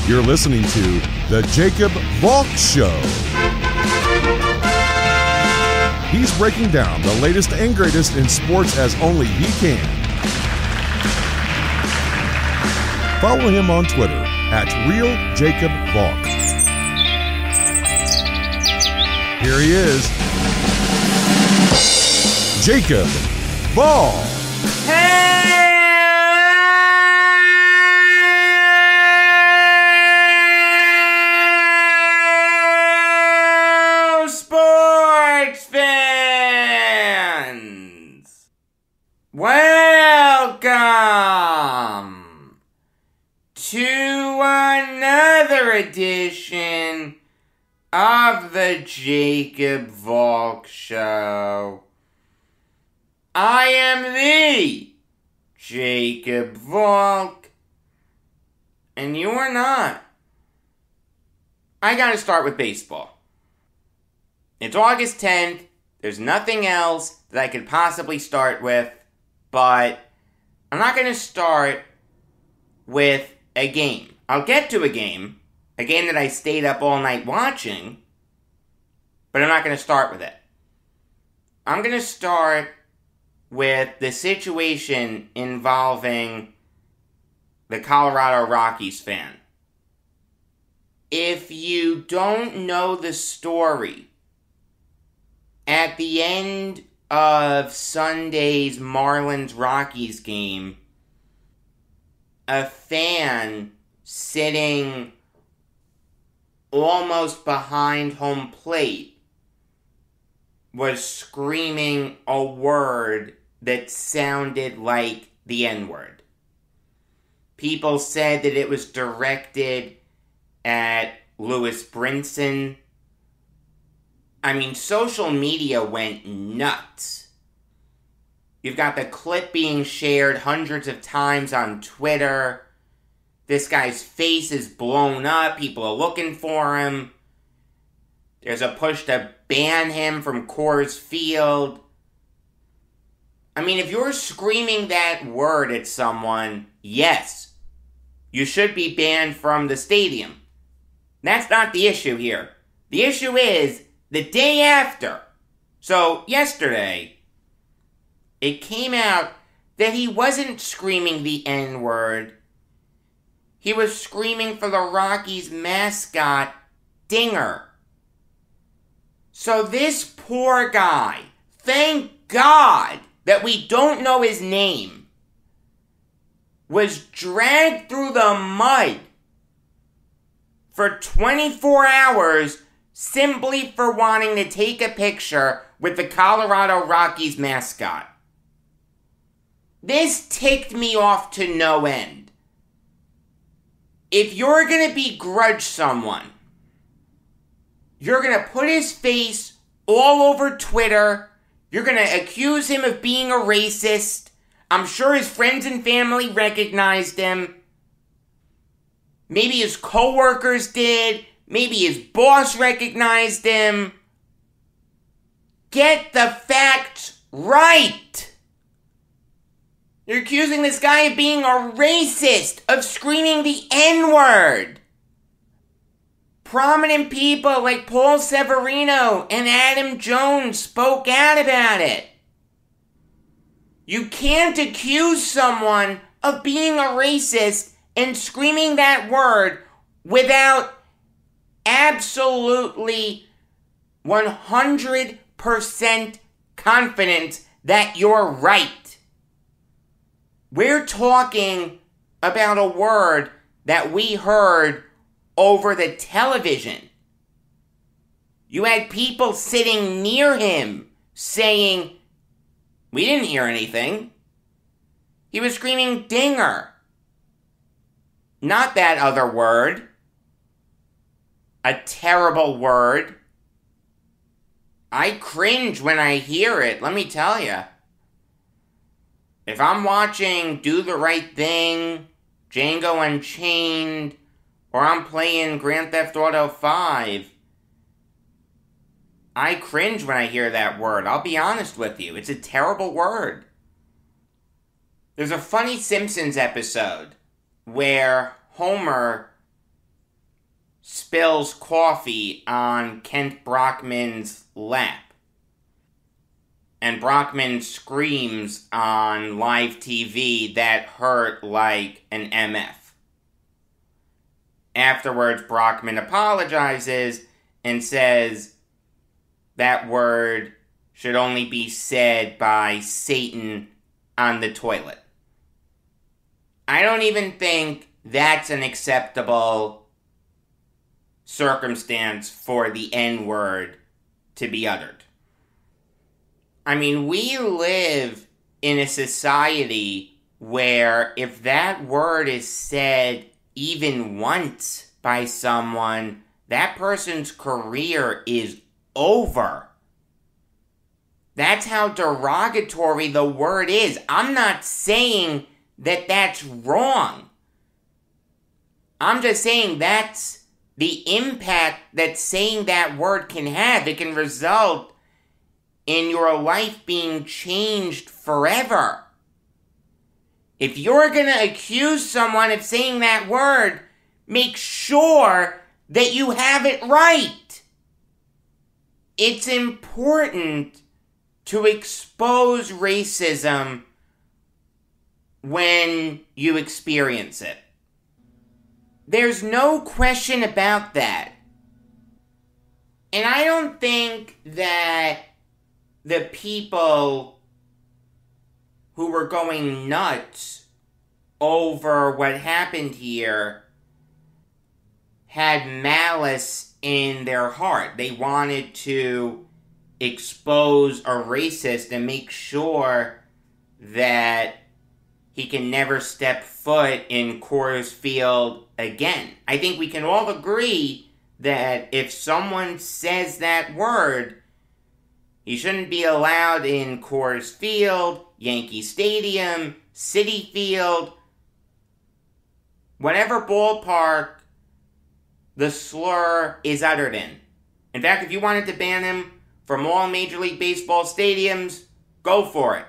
You're listening to The Jacob Valk Show. He's breaking down the latest and greatest in sports as only he can. Follow him on Twitter @RealJacobValk. Here he is, Jacob Valk. Hello, sports fans! Welcome to another edition of the Jacob Valk Show. I am the Jacob Valk, and you are not. I gotta start with baseball. It's August 10th. There's nothing else that I could possibly start with, but I'm not gonna start with a game. I'll get to a game that I stayed up all night watching, but I'm not gonna start with it. I'm gonna start with the situation involving the Colorado Rockies fan. If you don't know the story, at the end of Sunday's Marlins-Rockies game, a fan sitting almost behind home plate was screaming a word that sounded like the N-word. People said that it was directed at Lewis Brinson. I mean, social media went nuts. You've got the clip being shared hundreds of times on Twitter. This guy's face is blown up. People are looking for him. There's a push to ban him from Coors Field. I mean, if you're screaming that word at someone, yes, you should be banned from the stadium. That's not the issue here. The issue is the day after. So, yesterday, it came out that he wasn't screaming the N-word. He was screaming for the Rockies mascot, Dinger. So this poor guy, thank God that we don't know his name, was dragged through the mud for 24 hours simply for wanting to take a picture with the Colorado Rockies mascot. This ticked me off to no end. If you're going to begrudge someone, you're going to put his face all over Twitter. You're going to accuse him of being a racist. I'm sure his friends and family recognized him. Maybe his coworkers did. Maybe his boss recognized him. Get the facts right. You're accusing this guy of being a racist, of screaming the N-word. Prominent people like Paul Severino and Adam Jones spoke out about it. You can't accuse someone of being a racist and screaming that word without absolutely 100% confidence that you're right. We're talking about a word that we heard over the television. You had people sitting near him saying, "We didn't hear anything." He was screaming Dinger. Not that other word. A terrible word. I cringe when I hear it, let me tell you. If I'm watching Do the Right Thing, Django Unchained, or I'm playing Grand Theft Auto 5, I cringe when I hear that word. I'll be honest with you. It's a terrible word. There's a funny Simpsons episode where Homer spills coffee on Kent Brockman's lap. And Brockman screams on live TV that hurt like an MF. Afterwards, Brockman apologizes and says that word should only be said by Satan on the toilet. I don't even think that's an acceptable circumstance for the N-word to be uttered. I mean, we live in a society where if that word is said even once by someone, that person's career is over. That's how derogatory the word is. I'm not saying that that's wrong. I'm just saying that's the impact that saying that word can have. It can result in your life being changed forever. If you're going to accuse someone of saying that word, make sure that you have it right. It's important to expose racism when you experience it. There's no question about that. And I don't think that the people who were going nuts over what happened here had malice in their heart. They wanted to expose a racist and make sure that he can never step foot in Coors Field again. I think we can all agree that if someone says that word, he shouldn't be allowed in Coors Field, Yankee Stadium, Citi Field, whatever ballpark the slur is uttered in. In fact, if you wanted to ban him from all Major League Baseball stadiums, go for it.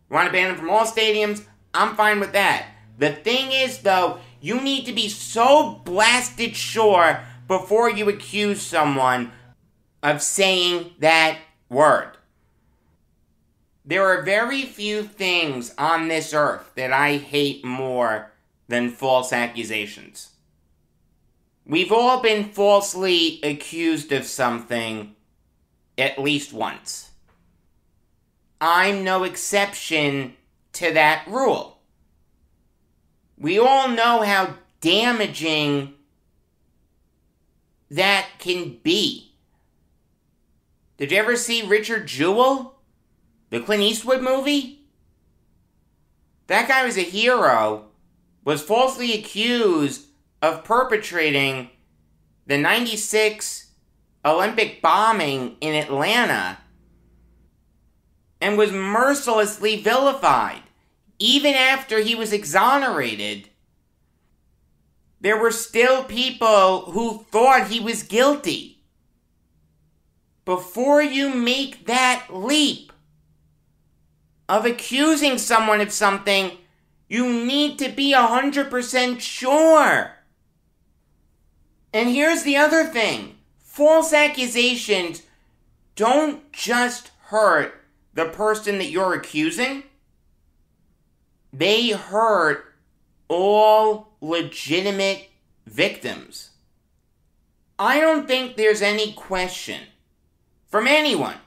You want to ban him from all stadiums? I'm fine with that. The thing is, though, you need to be so blasted sure before you accuse someone of saying that word. There are very few things on this earth that I hate more than false accusations. We've all been falsely accused of something at least once. I'm no exception to that rule. We all know how damaging that can be. Did you ever see Richard Jewell? The Clint Eastwood movie? That guy was a hero, was falsely accused of perpetrating the 96 Olympic bombing in Atlanta and was mercilessly vilified. Even after he was exonerated, there were still people who thought he was guilty. Before you make that leap of accusing someone of something, you need to be 100% sure. And here's the other thing. False accusations don't just hurt the person that you're accusing. They hurt all legitimate victims. I don't think there's any question from anyone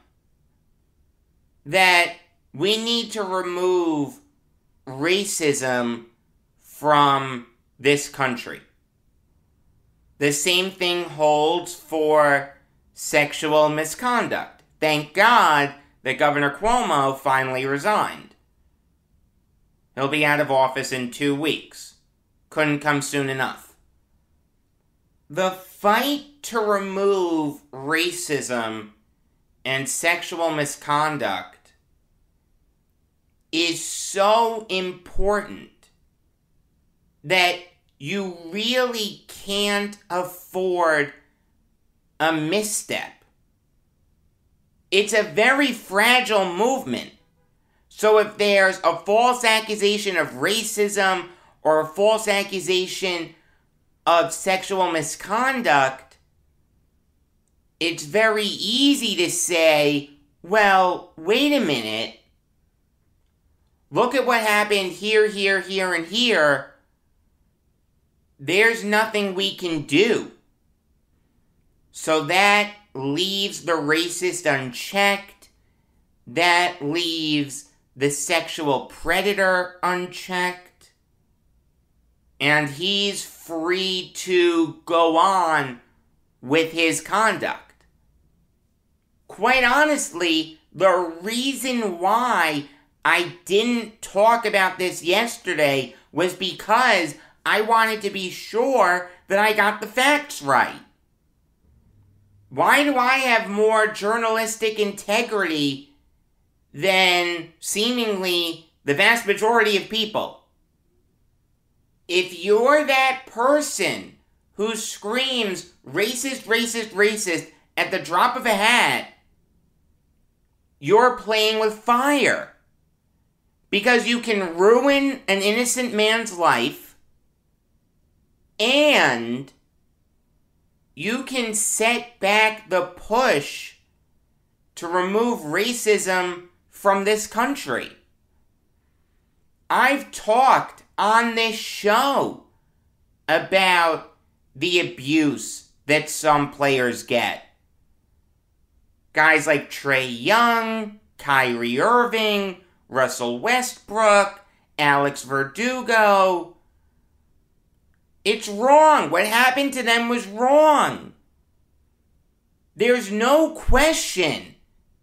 that we need to remove racism from this country. The same thing holds for sexual misconduct. Thank God that Governor Cuomo finally resigned. He'll be out of office in 2 weeks. Couldn't come soon enough. The fight to remove racism and sexual misconduct is so important that you really can't afford a misstep. It's a very fragile movement. So if there's a false accusation of racism or a false accusation of sexual misconduct, it's very easy to say, well, wait a minute. Look at what happened here, here, here, and here. There's nothing we can do. So that leaves the racist unchecked. That leaves the sexual predator unchecked. And he's free to go on with his conduct. Quite honestly, the reason why I didn't talk about this yesterday was because I wanted to be sure that I got the facts right. Why do I have more journalistic integrity than seemingly the vast majority of people? If you're that person who screams racist, racist, racist at the drop of a hat, you're playing with fire. Because you can ruin an innocent man's life, and you can set back the push to remove racism from this country. I've talked on this show about the abuse that some players get. Guys like Trae Young, Kyrie Irving, Russell Westbrook, Alex Verdugo. It's wrong. What happened to them was wrong. There's no question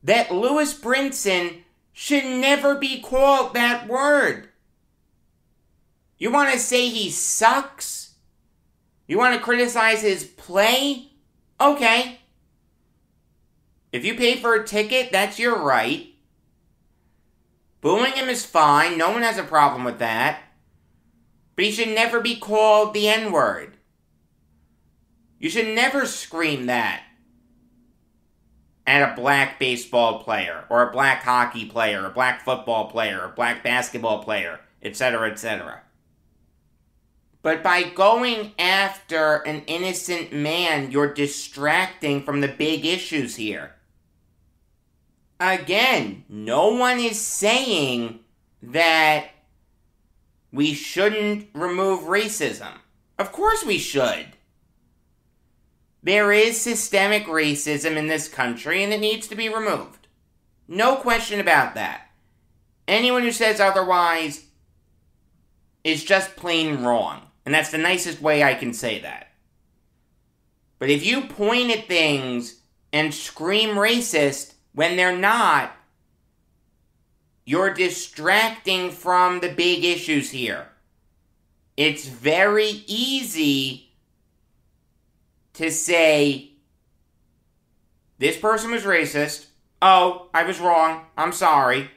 that Lewis Brinson should never be called that word. You want to say he sucks? You want to criticize his play? Okay. If you pay for a ticket, that's your right. Booing him is fine. No one has a problem with that. But he should never be called the N-word. You should never scream that at a black baseball player, or a black hockey player, a black football player, a black basketball player, etc., etc. But by going after an innocent man, you're distracting from the big issues here. Again, no one is saying that we shouldn't remove racism. Of course we should. There is systemic racism in this country and it needs to be removed. No question about that. Anyone who says otherwise is just plain wrong. And that's the nicest way I can say that. But if you point at things and scream racist when they're not, you're distracting from the big issues here. It's very easy to say, this person was racist. Oh, I was wrong. I'm sorry.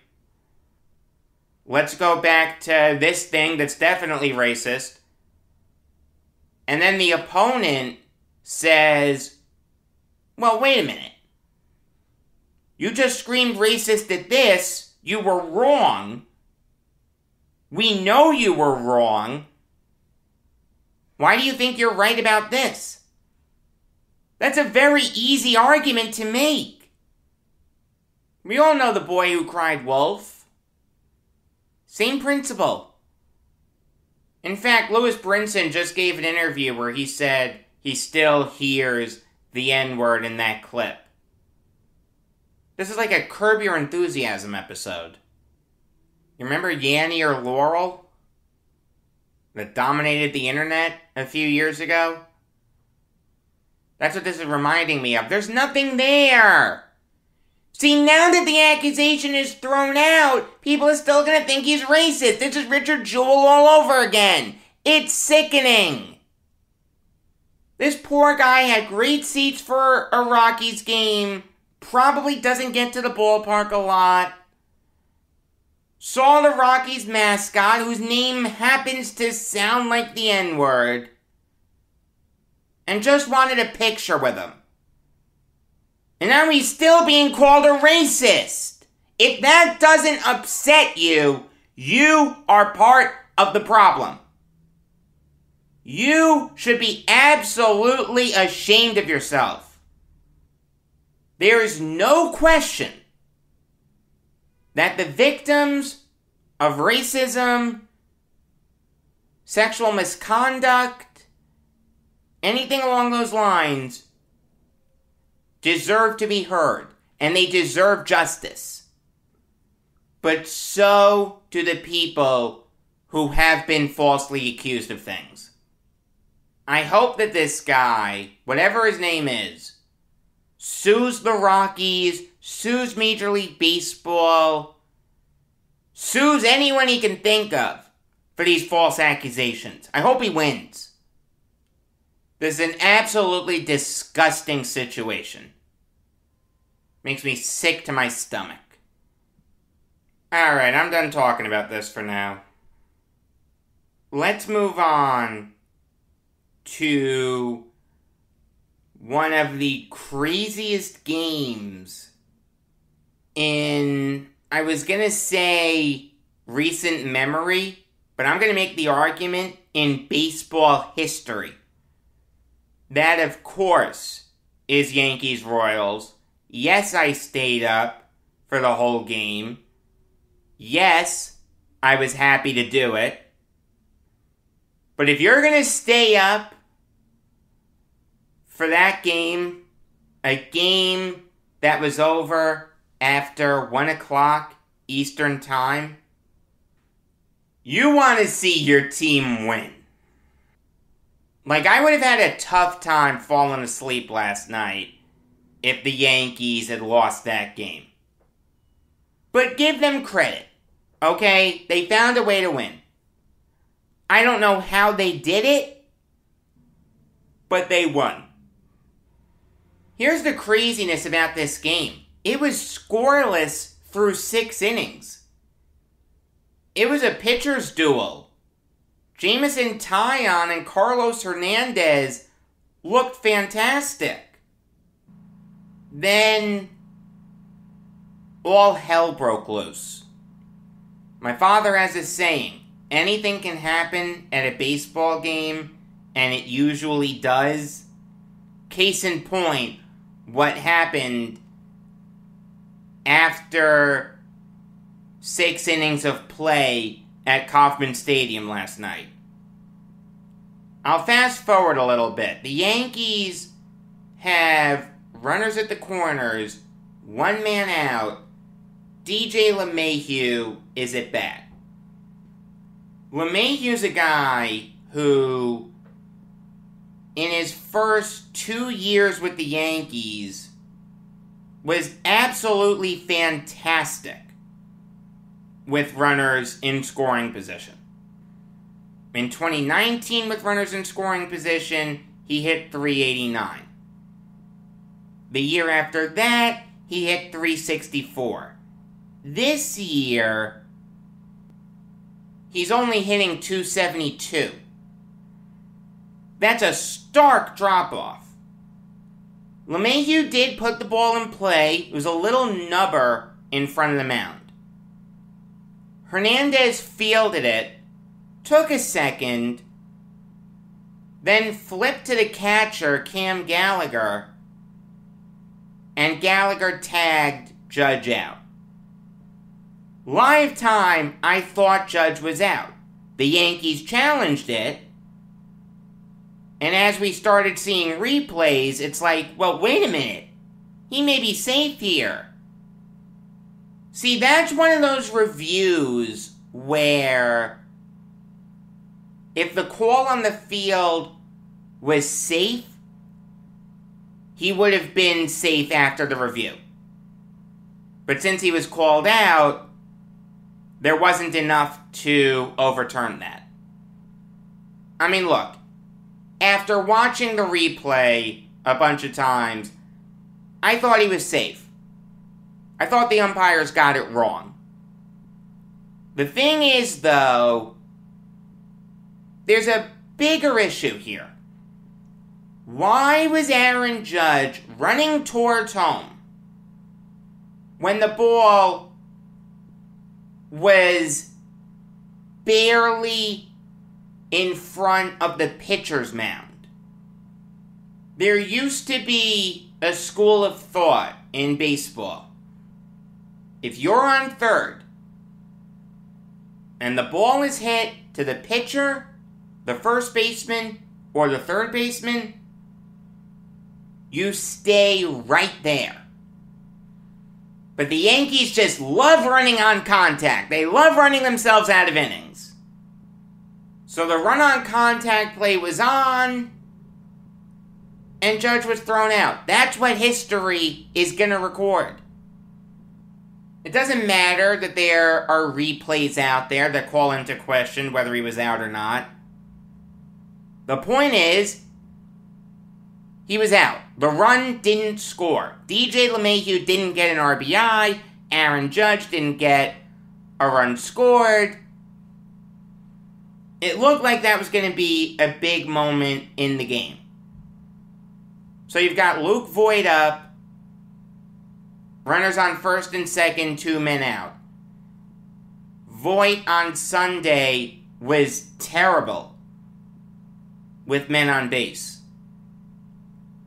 Let's go back to this thing that's definitely racist. And then the opponent says, well, wait a minute. You just screamed racist at this. You were wrong. We know you were wrong. Why do you think you're right about this? That's a very easy argument to make. We all know the boy who cried wolf. Same principle. In fact, Lewis Brinson just gave an interview where he said he still hears the N-word in that clip. This is like a Curb Your Enthusiasm episode. You remember Yanny or Laurel? That dominated the internet a few years ago? That's what this is reminding me of. There's nothing there! See, now that the accusation is thrown out, people are still gonna think he's racist. This is Richard Jewell all over again. It's sickening. This poor guy had great seats for a Rockies game. Probably doesn't get to the ballpark a lot. Saw the Rockies mascot, whose name happens to sound like the N-word, and just wanted a picture with him. And now he's still being called a racist. If that doesn't upset you, you are part of the problem. You should be absolutely ashamed of yourself. There is no question that the victims of racism, sexual misconduct, anything along those lines, deserve to be heard, and they deserve justice. But so do the people who have been falsely accused of things. I hope that this guy, whatever his name is, sues the Rockies, sues Major League Baseball, sues anyone he can think of for these false accusations. I hope he wins. This is an absolutely disgusting situation. Makes me sick to my stomach. Alright, I'm done talking about this for now. Let's move on to one of the craziest games in, I was gonna say recent memory, but I'm gonna make the argument in baseball history. That, of course, is Yankees-Royals. Yes, I stayed up for the whole game. Yes, I was happy to do it. But if you're going to stay up for that game, a game that was over after 1 o'clock Eastern Time, you want to see your team win. Like, I would have had a tough time falling asleep last night if the Yankees had lost that game. But give them credit, okay? They found a way to win. I don't know how they did it, but they won. Here's the craziness about this game. It was scoreless through 6 innings. It was a pitcher's duel. Jameson Taillon and Carlos Hernandez looked fantastic. Then all hell broke loose. My father has a saying, anything can happen at a baseball game, and it usually does. Case in point, what happened after 6 innings of play at Kauffman Stadium last night. I'll fast forward a little bit. The Yankees have runners at the corners, 1 man out. DJ LeMahieu is at bat. LeMahieu's a guy who, in his first 2 years with the Yankees, was absolutely fantastic with runners in scoring position. In 2019, with runners in scoring position, he hit .389. The year after that, he hit .364. This year, he's only hitting .272. That's a stark drop-off. LeMahieu did put the ball in play. It was a little nubber in front of the mound. Hernandez fielded it, took a second, then flipped to the catcher, Cam Gallagher, and Gallagher tagged Judge out. Live time, I thought Judge was out. The Yankees challenged it, and as we started seeing replays, it's like, well, wait a minute. He may be safe here. See, that's one of those reviews where if the call on the field was safe, he would have been safe after the review. But since he was called out, there wasn't enough to overturn that. I mean, look, after watching the replay a bunch of times, I thought he was safe. I thought the umpires got it wrong. The thing is, though, there's a bigger issue here. Why was Aaron Judge running towards home when the ball was barely in front of the pitcher's mound. There used to be a school of thought in baseball. If you're on third and the ball is hit to the pitcher, the first baseman, or the third baseman, you stay right there. But the Yankees just love running on contact. They love running themselves out of innings. So the run-on contact play was on, and Judge was thrown out. That's what history is going to record. It doesn't matter that there are replays out there that call into question whether he was out or not. The point is, he was out. The run didn't score. DJ LeMahieu didn't get an RBI. Aaron Judge didn't get a run scored. It looked like that was going to be a big moment in the game. So you've got Luke Voit up. Runners on first and second, 2 men out. Voit on Sunday was terrible with men on base.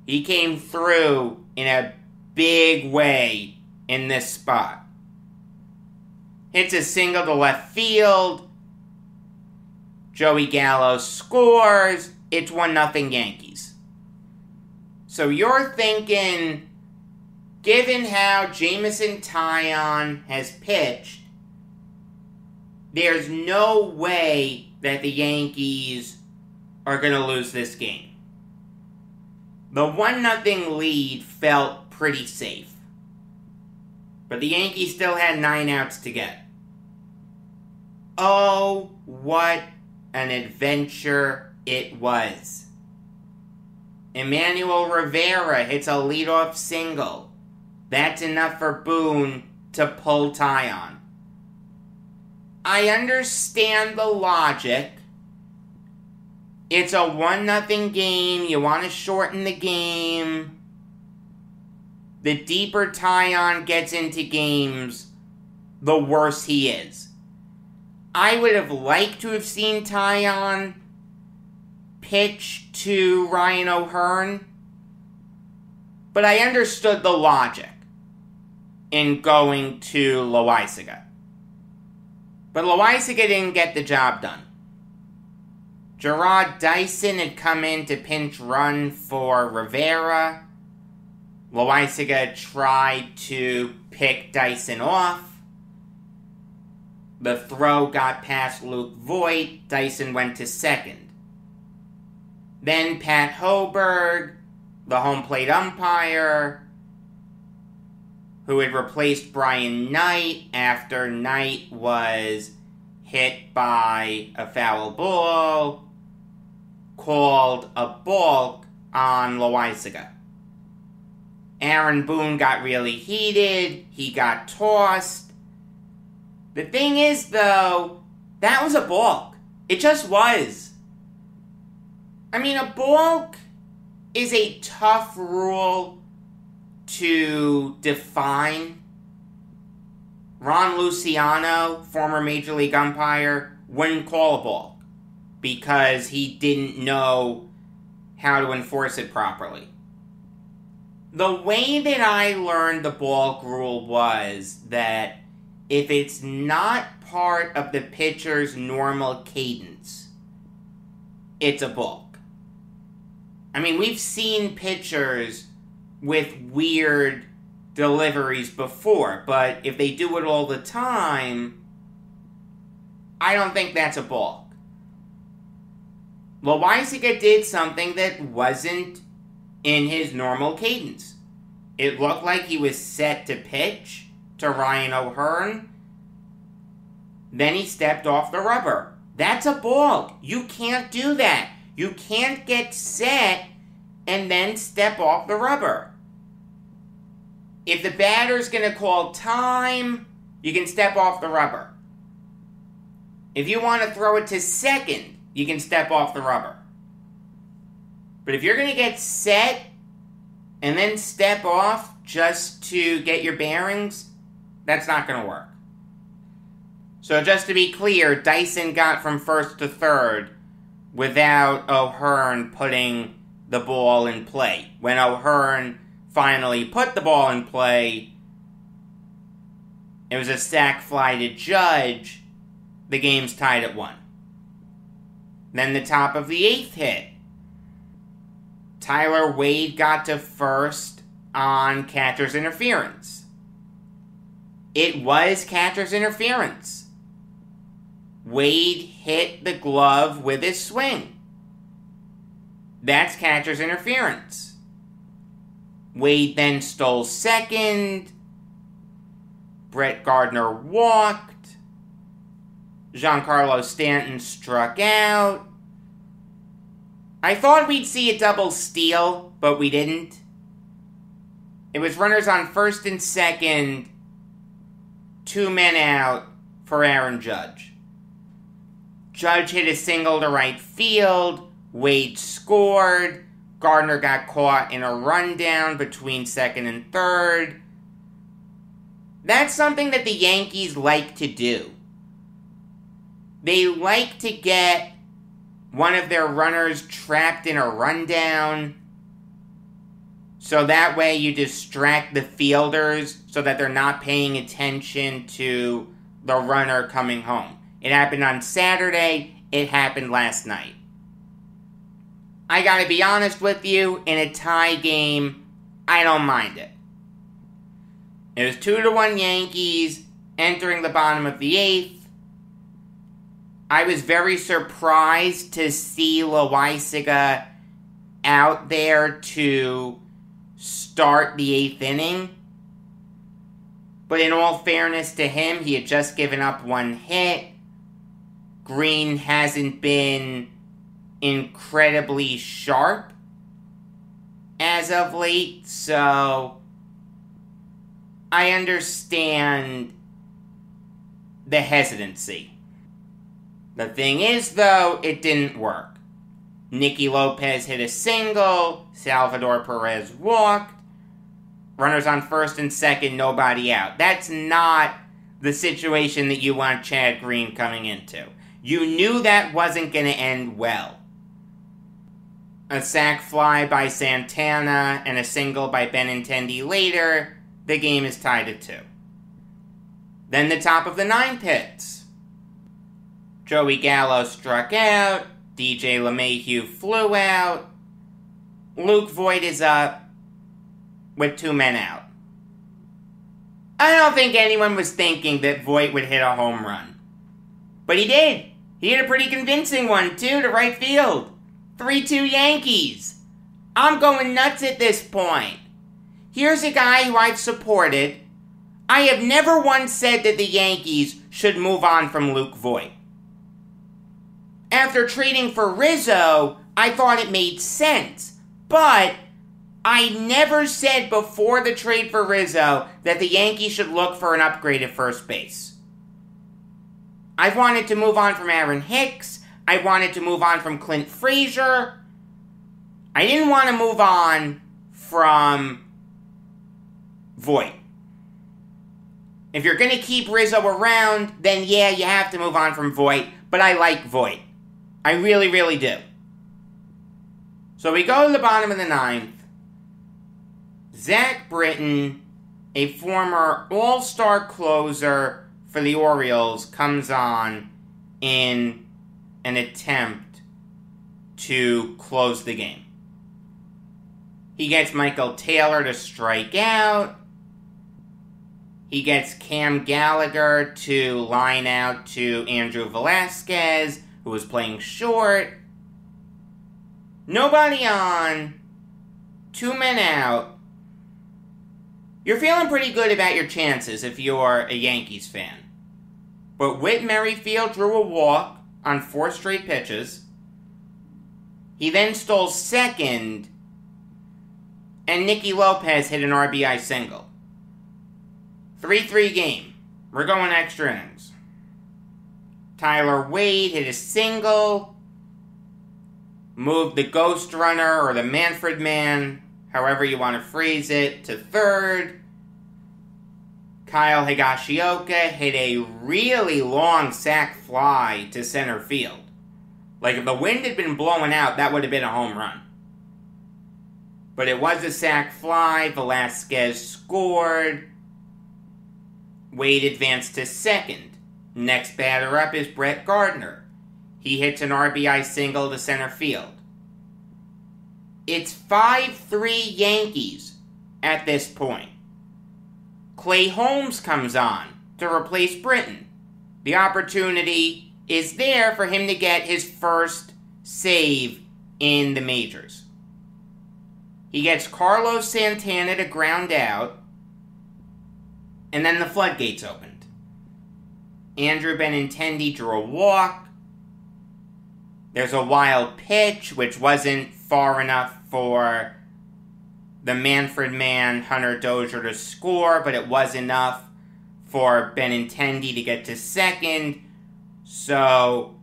He came through in a big way in this spot. Hits a single to left field. Joey Gallo scores. It's 1-0 Yankees. So you're thinking, given how Jameson Taillon has pitched, there's no way that the Yankees are going to lose this game. The 1-0 lead felt pretty safe. But the Yankees still had 9 outs to get. Oh, what an adventure it was. Emmanuel Rivera hits a leadoff single. That's enough for Boone to pull Taillon. I understand the logic. It's a 1-0 game. You want to shorten the game. The deeper Taillon gets into games, the worse he is. I would have liked to have seen Taillon pitch to Ryan O'Hearn, but I understood the logic in going to Loaisiga. But Loaisiga didn't get the job done. Gerard Dyson had come in to pinch run for Rivera. Loaisiga tried to pick Dyson off. The throw got past Luke Voit. Dyson went to second. Then Pat Hoberg, the home plate umpire, who had replaced Brian Knight after Knight was hit by a foul ball, called a balk on Loaisiga. Aaron Boone got really heated. He got tossed. The thing is, though, that was a balk. It just was. I mean, a balk is a tough rule to define. Ron Luciano, former Major League umpire, wouldn't call a balk because he didn't know how to enforce it properly. The way that I learned the balk rule was that if it's not part of the pitcher's normal cadence, it's a balk. I mean, we've seen pitchers with weird deliveries before, but if they do it all the time, I don't think that's a balk. Loaisiga did something that wasn't in his normal cadence. It looked like he was set to pitch to Ryan O'Hearn. Then he stepped off the rubber. That's a balk. You can't do that. You can't get set and then step off the rubber. If the batter's going to call time, you can step off the rubber. If you want to throw it to second, you can step off the rubber. But if you're going to get set and then step off just to get your bearings, that's not going to work. So just to be clear, Dyson got from first to third without O'Hearn putting the ball in play. When O'Hearn finally put the ball in play, it was a sac fly to Judge. The game's tied at 1. Then the top of the 8th hit. Tyler Wade got to first on catcher's interference. It was catcher's interference. Wade hit the glove with his swing. That's catcher's interference. Wade then stole second. Brett Gardner walked. Giancarlo Stanton struck out. I thought we'd see a double steal, but we didn't. It was runners on first and second, 2 men out for Aaron Judge. Judge hit a single to right field. Wade scored. Gardner got caught in a rundown between second and third. That's something that the Yankees like to do. They like to get one of their runners trapped in a rundown, so that way you distract the fielders so that they're not paying attention to the runner coming home. It happened on Saturday. It happened last night. I gotta be honest with you, in a tie game, I don't mind it. It was 2-1 Yankees entering the bottom of the 8th. I was very surprised to see Loaisiga out there to start the 8th inning. But in all fairness to him, he had just given up 1 hit. Green hasn't been incredibly sharp as of late, so I understand the hesitancy. The thing is, though, it didn't work. Nicky Lopez hit a single, Salvador Perez walked, runners on first and second, nobody out. That's not the situation that you want Chad Green coming into. You knew that wasn't going to end well. A sac fly by Santana and a single by Benintendi later, the game is tied at 2. Then the top of the 9th hits. Joey Gallo struck out. DJ LeMahieu flew out. Luke Voit is up with 2 men out. I don't think anyone was thinking that Voit would hit a home run. But he did. He hit a pretty convincing one, too, to right field. 3-2 Yankees. I'm going nuts at this point. Here's a guy who I've supported. I have never once said that the Yankees should move on from Luke Voit. After trading for Rizzo, I thought it made sense. But I never said before the trade for Rizzo that the Yankees should look for an upgrade at first base. I wanted to move on from Aaron Hicks. I wanted to move on from Clint Frazier. I didn't want to move on from Voit. If you're going to keep Rizzo around, then yeah, you have to move on from Voit. But I like Voit. I really, really do. So we go to the bottom of the 9th. Zach Britton, a former all-star closer for the Orioles, comes on in an attempt to close the game. He gets Michael Taylor to strike out. He gets Cam Gallagher to line out to Andrew Velasquez, who was playing short. Nobody on. 2 men out. You're feeling pretty good about your chances if you're a Yankees fan. But Whit Merrifield drew a walk on 4 straight pitches. He then stole second, and Nicky Lopez hit an RBI single. 3-3 game. We're going extra innings. Tyler Wade hit a single, moved the ghost runner, or the Manfred man, however you want to phrase it, to third. Kyle Higashioka hit a really long sac fly to center field. Like, if the wind had been blowing out, that would have been a home run. But it was a sac fly. Velasquez scored. Wade advanced to second. Next batter up is Brett Gardner. He hits an RBI single to center field. It's 5-3 Yankees at this point. Clay Holmes comes on to replace Britton. The opportunity is there for him to get his first save in the majors. He gets Carlos Santana to ground out, and then the floodgates opened. Andrew Benintendi drew a walk. There's a wild pitch, which wasn't far enough for the Manfred man, Hunter Dozier, to score, but it was enough for Benintendi to get to second. So,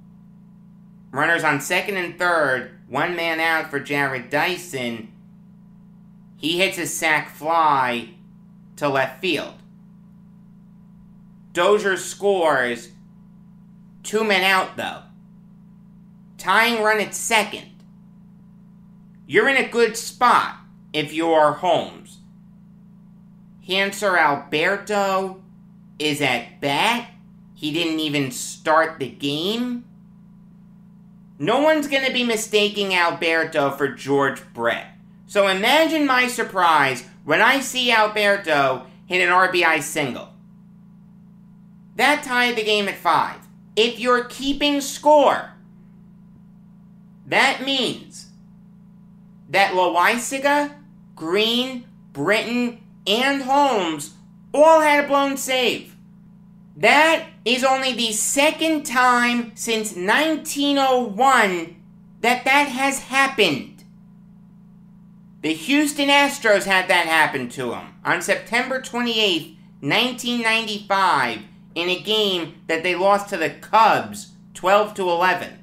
runners on second and third, one man out for Jared Dyson. He hits a sac fly to left field. Dozier scores, 2 men out though. Tying run at second. You're in a good spot if you're Holmes. Hanser Alberto is at bat. He didn't even start the game. No one's going to be mistaking Alberto for George Brett. So imagine my surprise when I see Alberto hit an RBI single. That tied the game at 5. If you're keeping score, that means that Loaisiga, Green, Britton, and Holmes all had a blown save. That is only the second time since 1901 that has happened. The Houston Astros had that happen to them on September 28th, 1995, in a game that they lost to the Cubs 12-11.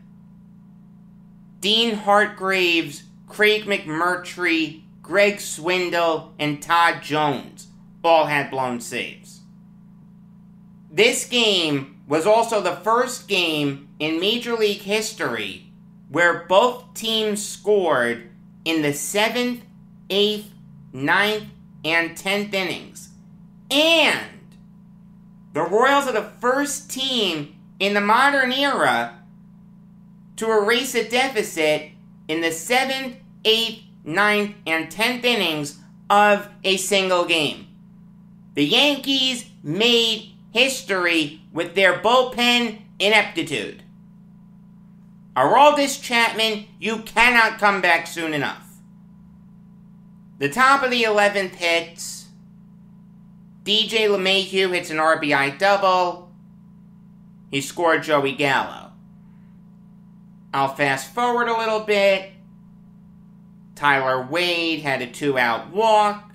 Dean Hartgraves, Craig McMurtry, Greg Swindle, and Todd Jones all had blown saves. This game was also the first game in Major League history where both teams scored in the 7th, 8th, 9th, and 10th innings. And the Royals are the first team in the modern era to erase a deficit in the 7th, 8th, 9th, and 10th innings of a single game. The Yankees made history with their bullpen ineptitude. Aroldis Chapman, you cannot come back soon enough. The top of the 11th hits. DJ LeMahieu hits an RBI double. He scored Joey Gallo. I'll fast forward a little bit. Tyler Wade had a 2-out walk.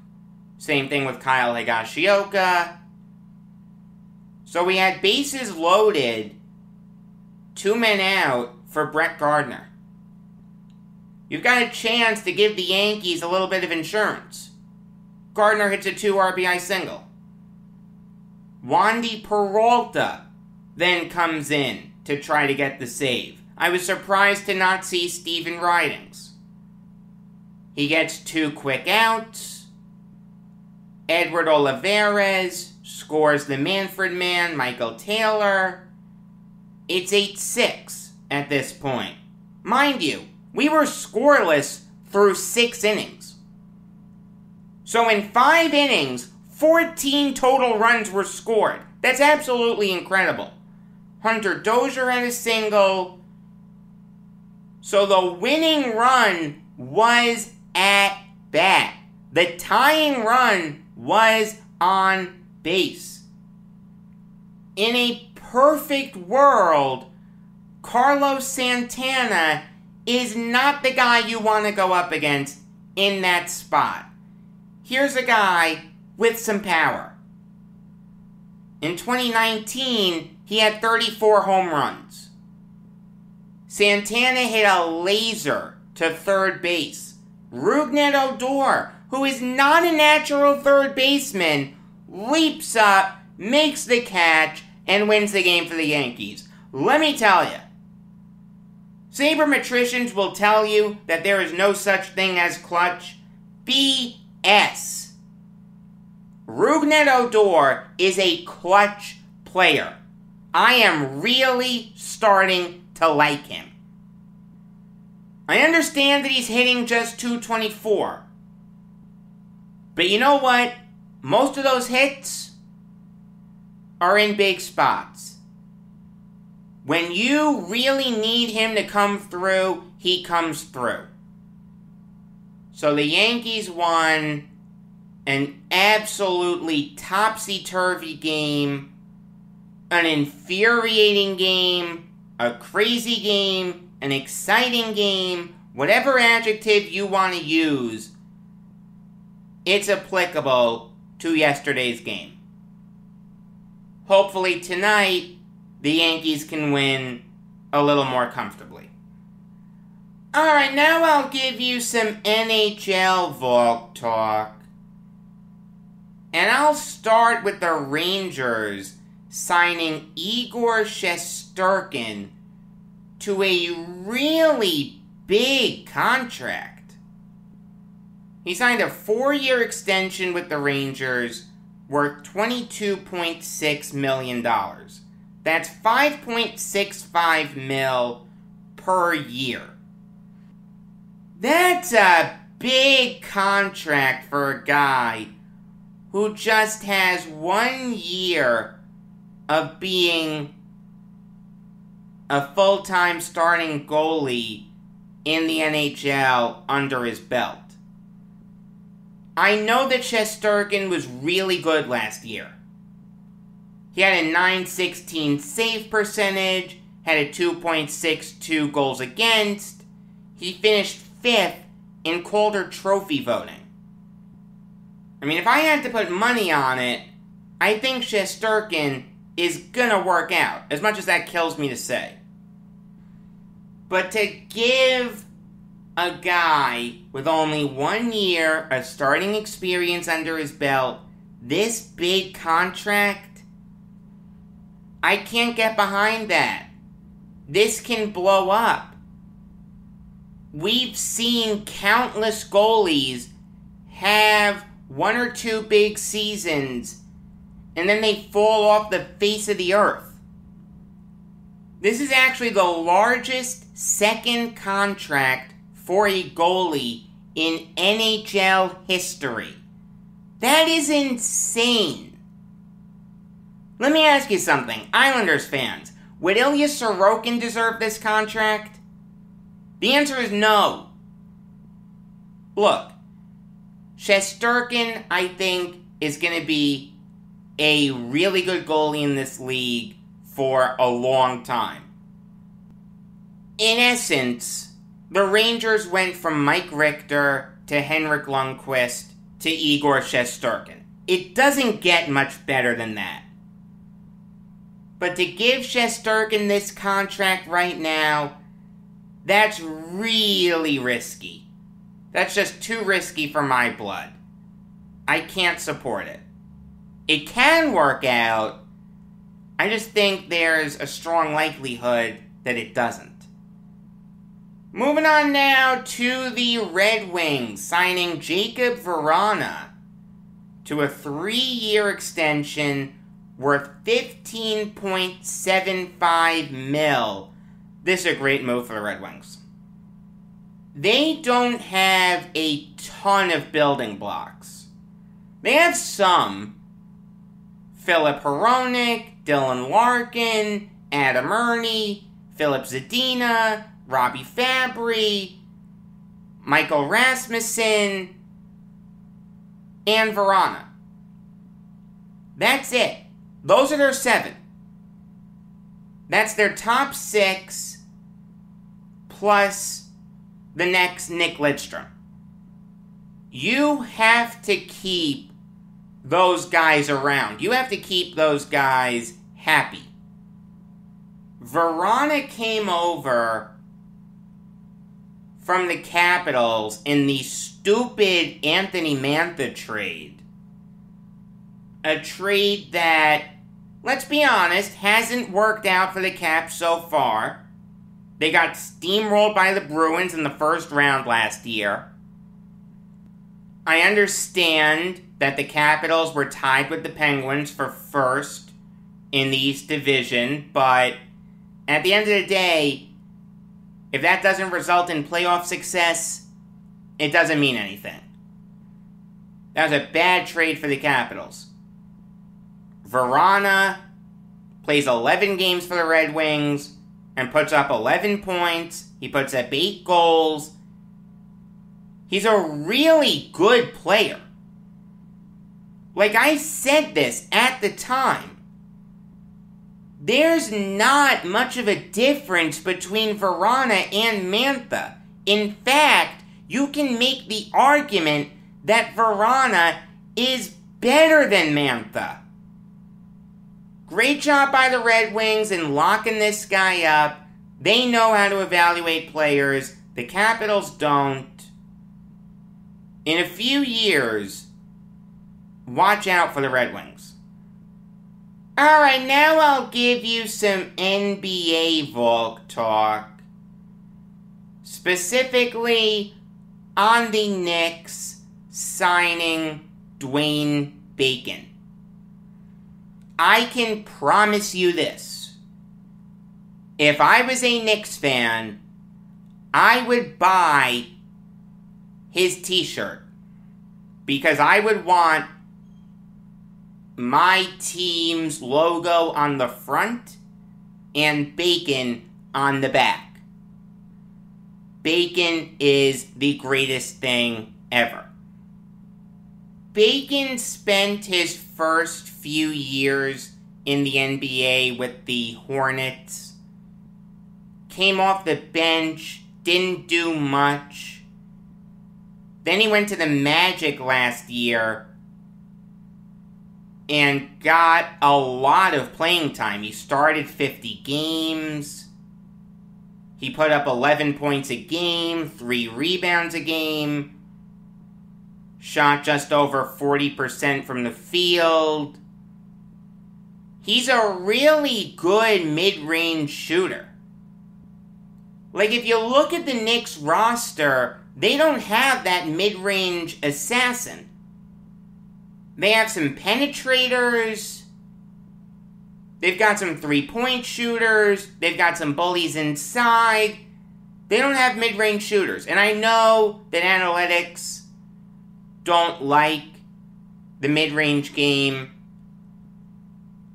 Same thing with Kyle Higashioka. So we had bases loaded, 2 men out for Brett Gardner. You've got a chance to give the Yankees a little bit of insurance. Gardner hits a 2 RBI single. Wandy Peralta then comes in to try to get the save. I was surprised to not see Steven Ridings. He gets 2 quick outs. Edward Olivares scores the Manfred man, Michael Taylor. It's 8-6 at this point. Mind you, we were scoreless through 6 innings. So in 5 innings, 14 total runs were scored. That's absolutely incredible. Hunter Dozier had a single. So the winning run was at bat. The tying run was on base. In a perfect world, Carlos Santana is not the guy you want to go up against in that spot. Here's a guy with some power. In 2019, he had 34 home runs. Santana hit a laser to third base. Rougned Odor, who is not a natural third baseman, leaps up, makes the catch, and wins the game for the Yankees. Let me tell you, Sabermetricians will tell you that there is no such thing as clutch. BS. Rougned Odor is a clutch player. I am really starting to like him. I understand that he's hitting just .224. But you know what? Most of those hits are in big spots. When you really need him to come through, he comes through. So the Yankees won an absolutely topsy-turvy game, an infuriating game, a crazy game, an exciting game, whatever adjective you want to use, it's applicable to yesterday's game. Hopefully tonight, the Yankees can win a little more comfortably. Alright, now I'll give you some NHL Valk talk. And I'll start with the Rangers signing Igor Shesterkin to a really big contract. He signed a 4-year extension with the Rangers worth $22.6 million. That's $5.65 million per year. That's a big contract for a guy who just has 1 year of being a full-time starting goalie in the NHL under his belt. I know that Shesterkin was really good last year. He had a .916 save percentage, had a 2.62 goals against. He finished 5th in Calder Trophy voting. I mean, if I had to put money on it, I think Shesterkin is gonna work out, as much as that kills me to say. But to give a guy with only 1 year of starting experience under his belt this big contract, I can't get behind that. This can blow up. We've seen countless goalies have 1 or 2 big seasons and then they fall off the face of the earth. This is actually the largest second contract for a goalie in NHL history. That is insane. Let me ask you something, Islanders fans. Would Ilya Sorokin deserve this contract? The answer is no. Look, Shesterkin, I think, is going to be a really good goalie in this league for a long time. In essence, the Rangers went from Mike Richter to Henrik Lundqvist to Igor Shesterkin. It doesn't get much better than that. But to give Shesterkin this contract right now, that's really risky. That's just too risky for my blood. I can't support it. It can work out. I just think there's a strong likelihood that it doesn't. Moving on now to the Red Wings, signing Jacob Vrana to a 3-year extension worth $15.75 million. This is a great move for the Red Wings. They don't have a ton of building blocks. They have some. Philip Hronek, Dylan Larkin, Adam Ernie, Philip Zadina, Robbie Fabry, Michael Rasmussen, and Vrana. That's it. Those are their 7. That's their top 6 plus the next Nick Lidstrom. You have to keep those guys around. You have to keep those guys happy. Vrana came over from the Capitals in the stupid Anthony Mantha trade. A trade that, let's be honest, hasn't worked out for the Caps so far. They got steamrolled by the Bruins in the first round last year. I understand that the Capitals were tied with the Penguins for first in the East Division, but at the end of the day, if that doesn't result in playoff success, it doesn't mean anything. That was a bad trade for the Capitals. Vrana plays 11 games for the Red Wings and puts up 11 points. He puts up 8 goals. He's a really good player. Like I said this at the time, there's not much of a difference between Vrana and Mantha. In fact, you can make the argument that Vrana is better than Mantha. Great job by the Red Wings in locking this guy up. They know how to evaluate players. The Capitals don't. In a few years, watch out for the Red Wings. Alright, now I'll give you some NBA Valk talk. Specifically on the Knicks signing Dwayne Bacon. I can promise you this. If I was a Knicks fan, I would buy his t-shirt. Because I would want my team's logo on the front and Bacon on the back. Bacon is the greatest thing ever. Bacon spent his first few years in the NBA with the Hornets. Came off the bench, didn't do much. Then he went to the Magic last year and got a lot of playing time. He started 50 games. He put up 11 points a game, 3 rebounds a game. Shot just over 40% from the field. He's a really good mid-range shooter. Like, if you look at the Knicks roster, they don't have that mid-range assassin. They have some penetrators. They've got some three-point shooters. They've got some bullies inside. They don't have mid-range shooters. And I know that analytics don't like the mid-range game.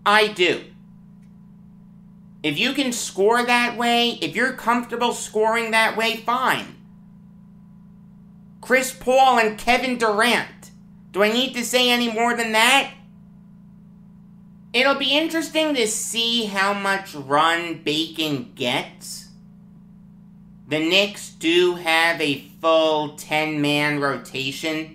I do. If you can score that way, if you're comfortable scoring that way, fine. Chris Paul and Kevin Durant. Do I need to say any more than that? It'll be interesting to see how much run Bacon gets. The Knicks do have a full 10-man rotation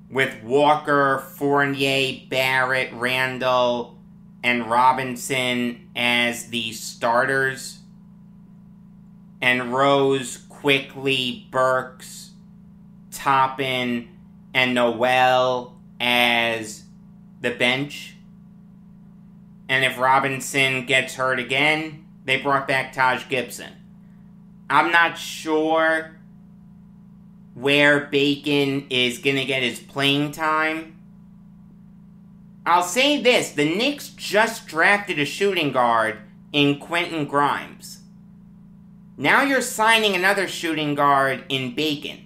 with Walker, Fournier, Barrett, Randall, and Robinson as the starters. And Rose, Quickly, Burks, Toppin, and Noel as the bench. And if Robinson gets hurt again, they brought back Taj Gibson. I'm not sure where Bacon is going to get his playing time. I'll say this, the Knicks just drafted a shooting guard in Quentin Grimes. Now you're signing another shooting guard in Bacon.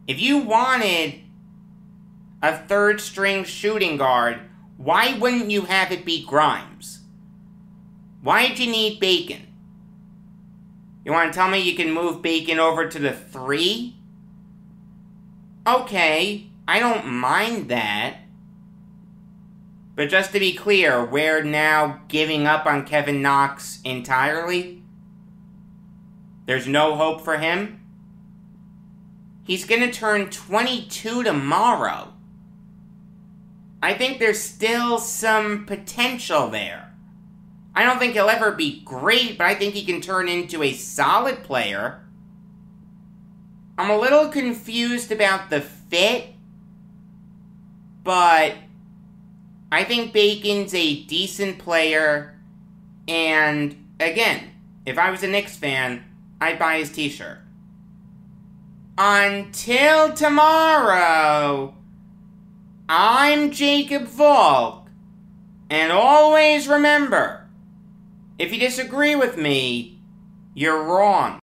If you wanted a third-string shooting guard, why wouldn't you have it be Grimes? Why did you need Bacon? You want to tell me you can move Bacon over to the 3? Okay, I don't mind that. But just to be clear, we're now giving up on Kevin Knox entirely? There's no hope for him? He's going to turn 22 tomorrow. I think there's still some potential there. I don't think he'll ever be great, but I think he can turn into a solid player. I'm a little confused about the fit, but I think Bacon's a decent player, and again, If I was a Knicks fan, I'd buy his t-shirt. Until tomorrow, I'm Jacob Valk, and always remember, if you disagree with me, you're wrong.